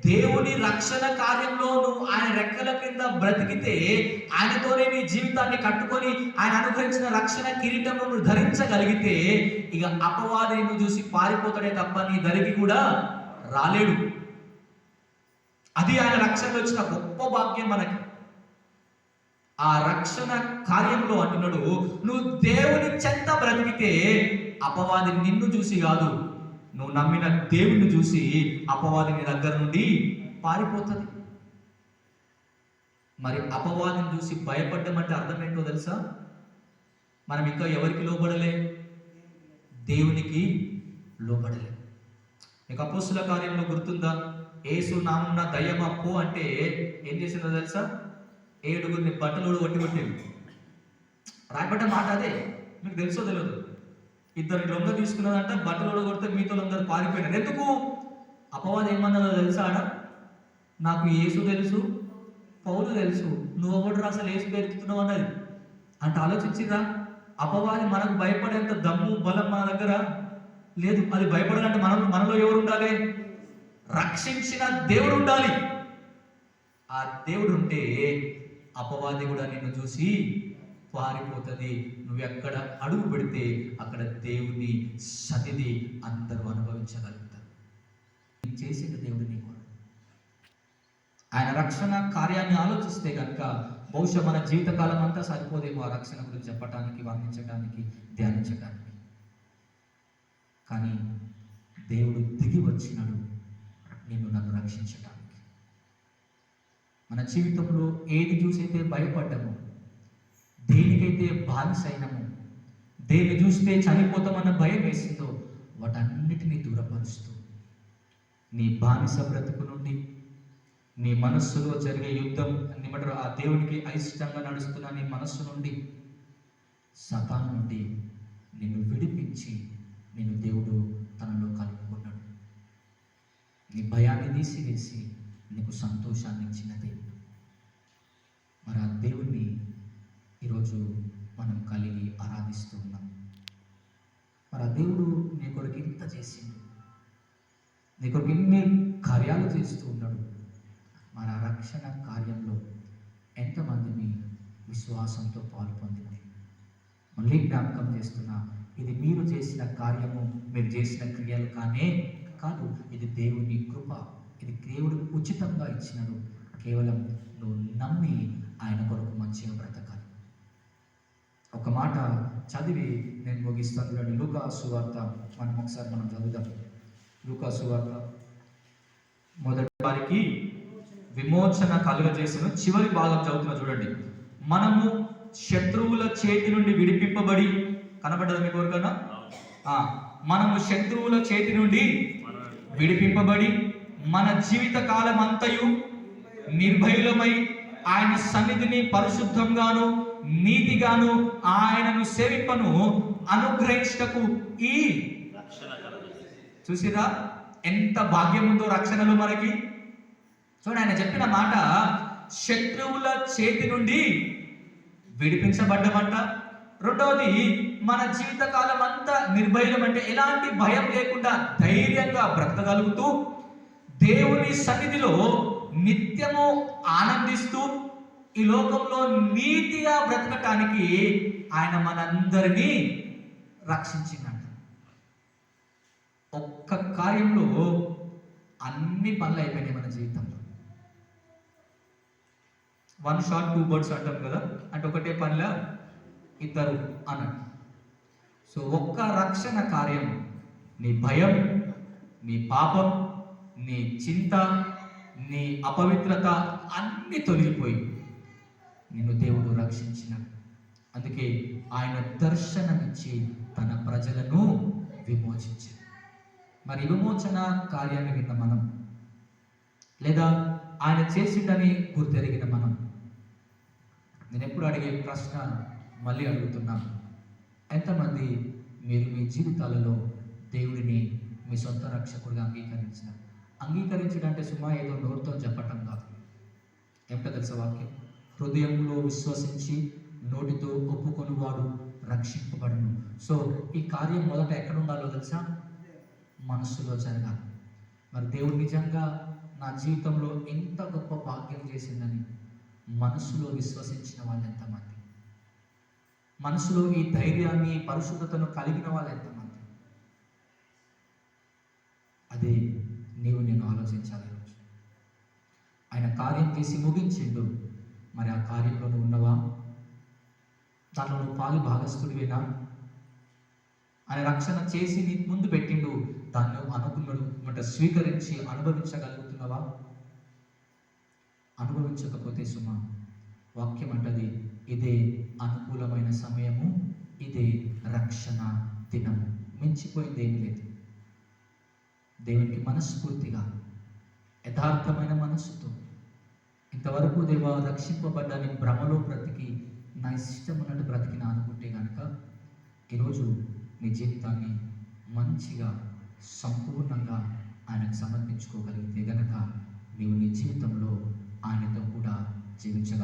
Speaker 1: దేవుని రక్షణ కార్యంలో నువ్వు ఆయన రెక్కల కింద బ్రతికితే, ఆయనతోనే నీ జీవితాన్ని కట్టుకొని ఆయన అనుగ్రహించిన రక్షణ కిరీటం నువ్వు ధరించగలిగితే, ఇక అపవాది నువ్వు చూసి పారిపోతాడే తప్ప నీ దరికి కూడా రాలేడు. అది ఆయన రక్షణలో వచ్చిన గొప్ప భాగ్యం మనకి. ఆ రక్షణ కార్యంలో అంటున్నాడు, నువ్వు దేవుని చెంత బ్రతికితే అపవాది నిన్ను చూసి కాదు, నువ్వు నమ్మిన దేవుని చూసి అపవాది నీ దగ్గర నుండి పారిపోతుంది. మరి అపవాదిని చూసి భయపడ్డం అంటే అర్థం ఏంటో తెలుసా? మనం ఇంకా ఎవరికి లోబడలే? దేవునికి లోబడలే. మీకు అపోస్తుల కార్యంలో గుర్తుందా? యేసు నామమున దయ్యమా పో అంటే ఏం చేసిందో తెలుసా? 7 బట్టలు కొట్టింది. రాయబడ్డ మాట అదే. మీకు తెలుసో తెలియదు? 2 దొంగ తీసుకున్నదంట, బట్టలు కొడితే మీతో అందరూ పారిపోయినారు. ఎందుకు? అపవాది ఏమన్నదో తెలుసా? ఆడ నాకు యేసు తెలుసు, పౌలు తెలుసు, నువ్వు ఒకటి అసలు యేసు పెరుగుతున్నావు అన్నది. అంటే ఆలోచించిరా, అపవాది మనకు భయపడేంత దమ్ము బలం మన దగ్గర లేదు. అది భయపడాలంటే మనలో ఎవరు ఉండాలి? రక్షించిన దేవుడు ఉండాలి. ఆ దేవుడు ఉంటే అపవాది కూడా నిన్ను చూసి పారిపోతుంది. నువ్వు ఎక్కడ అడుగు పెడితే అక్కడ దేవుని సన్నిధి అందరూ అనుభవించగలుగుతారు. చేసిన దేవుడు నీ కొరకు ఆయన రక్షణ కార్యాన్ని ఆలోచిస్తే కనుక బహుశా మన జీవితకాలం అంతా సరిపోదేమో ఆ రక్షణ గురించి చెప్పడానికి, వర్ణించడానికి, ధ్యానించడానికి. కానీ దేవుడు దిగి వచ్చినాడు నిన్ను నన్ను రక్షించడానికి. మన జీవితంలో ఏది చూసైతే భయపడ్డము, దేనికైతే బానిసైనము, దేన్ని చూస్తే చనిపోతామన్న భయం వేసిందో వాటన్నిటినీ దూరపరుస్తూ నీ బానిస బ్రతుకు నుండి, నీ మనస్సులో జరిగే యుద్ధం నిమ్మటారు ఆ దేవునికి అయిష్టంగా నడుస్తున్న నీ మనస్సు నుండి, సాతాను నుండి నిన్ను విడిపించి నిన్ను దేవుడు తనలో కలుపుకున్నాడు. నీ భయాన్ని తీసివేసి నీకు సంతోషాన్ని ఇచ్చిన దేవుడు. మరి ఆ దేవుణ్ణి ఈరోజు మనం కలిగి ఆరాధిస్తూ ఉన్నాం. మరి ఆ దేవుడు నీ కొరకు ఇంత చేసిండు, నీ కొరకు ఎన్ని కార్యాలు చేస్తూ ఉన్నాడు. మరి ఆ రక్షణ కార్యంలో ఎంతమంది మీ విశ్వాసంతో పాలు పొందింది? మళ్ళీ జ్ఞాపకం చేస్తున్నా, ఇది మీరు చేసిన కార్యము, మీరు చేసిన క్రియలు కాదు. ఇది దేవుని కృప. ఇది దేవుడు ఉచితంగా ఇచ్చినాడు. కేవలం నువ్వు నమ్మి ఆయన కొరకు మంచిగా బ్రతకాలి. ఒక మాట చదివి నేను ముగిస్తాను. చూడండి, లూకా సువార్త మనం చదువుదాం. లూకా సువార్త మొదటి వారికి విమోచన కలుగజేసిన చివరి భాగం చదువుతున్నా చూడండి. మనము శత్రువుల చేతి నుండి విడిపింపబడి, కనబడ్డదా మీకు ఎవరికన్నా? మనము శత్రువుల చేతి నుండి విడిపింపబడి మన జీవిత కాలం అంతయు నిర్భయులమై ఆయన సన్నిధిని పరిశుద్ధంగాను నీతిగాను ఆయనను సేవింపను అనుగ్రహించటకు ఈ చూసిరా ఎంత భాగ్యం ఉందో రక్షణలో మనకి. చూడండి, ఆయన చెప్పిన మాట శత్రువుల చేతి నుండి విడిపించబడ్డమంట. రెండవది, మన జీవితకాలం అంతా నిర్భయం, అంటే ఎలాంటి భయం లేకుండా ధైర్యంగా బ్రతకగలుగుతూ దేవుని సన్నిధిలో నిత్యము ఆనందిస్తూ ఈ లోకంలో నీతిగా బ్రతకటానికి ఆయన మనందరినీ రక్షించిందంట. ఒక్క కార్యంలో అన్ని పనులు అయిపోయినాయి మన జీవితంలో. 1 shot 2 birds అంటాం కదా, అంటే ఒకటే పనిలా ఇద్దరు అన్నట్టు. సో ఒక్క రక్షణ కార్యం, నీ భయం, నీ పాపం, నీ చింత, నీ అపవిత్రత అన్నీ తొలగిపోయి నిన్ను దేవుడు రక్షించినాడు. అందుకే ఆయన దర్శనమిచ్చి తన ప్రజలను విమోచించాడు. మరి విమోచన కార్యాన్ని విన్న మనం, లేదా ఆయన చేసిండని గుర్తెరిగిన మనం, నేను ఎప్పుడు అడిగే ప్రశ్న మళ్ళీ అడుగుతున్నాను, ఎంతమంది మీరు మీ జీవితాలలో దేవుడిని మీ సొంత రక్షకుడిగా అంగీకరించారు? అంగీకరించడం అంటే సుమా ఏదో నోటితో చెప్పటం కాదు. ఏమిటో తెలుసా వాక్యం? హృదయంలో విశ్వసించి నోటితో ఒప్పుకొనివాడు రక్షింపబడును. సో ఈ కార్యం మొదట ఎక్కడ ఉండాలో తెలుసా? మనస్సులో జరగాలి. మరి దేవుడు నిజంగా నా జీవితంలో ఎంత గొప్ప భాగ్యం చేసిందని మనసులో విశ్వసించిన వాళ్ళు ఎంతమంది? మనసులో ఈ ధైర్యాన్ని, పరిశుద్ధతను కలిగిన వాళ్ళు ఎంతమంది? అదే నీవు నేను ఆలోచించాలి ఈరోజు. ఆయన కార్యం చేసి ముగించిండు, మరి ఆ కార్యంలో నువ్వు ఉన్నవా? దాంట్లో నువ్వు పాలు భాగస్థుడివేనా? ఆయన రక్షణ చేసి నీ ముందు పెట్టిండు, దాన్ని అనుకున్నాడు స్వీకరించి అనుభవించగలుగుతున్నావా? అనుభవించకపోతే సుమా, వాక్యం అంటది, ఇదే అనుకూలమైన సమయము, ఇదే రక్షణ దినము. మించిపోయింది ఏమీ లేదు. దేవునికి మనస్ఫూర్తిగా యథార్థమైన మనస్సుతో ఇంతవరకు దేవా రక్షింపబడ్డాని భ్రమలో బ్రతికి నా ఇష్టం ఉన్నట్టు బ్రతికిన అనుకుంటే కనుక ఈరోజు నీ జీవితాన్ని మంచిగా సంపూర్ణంగా ఆయనకు సమర్పించుకోగలిగితే గనక నీవు నీ జీవితంలో ఆయనతో కూడా జీవించగలవు.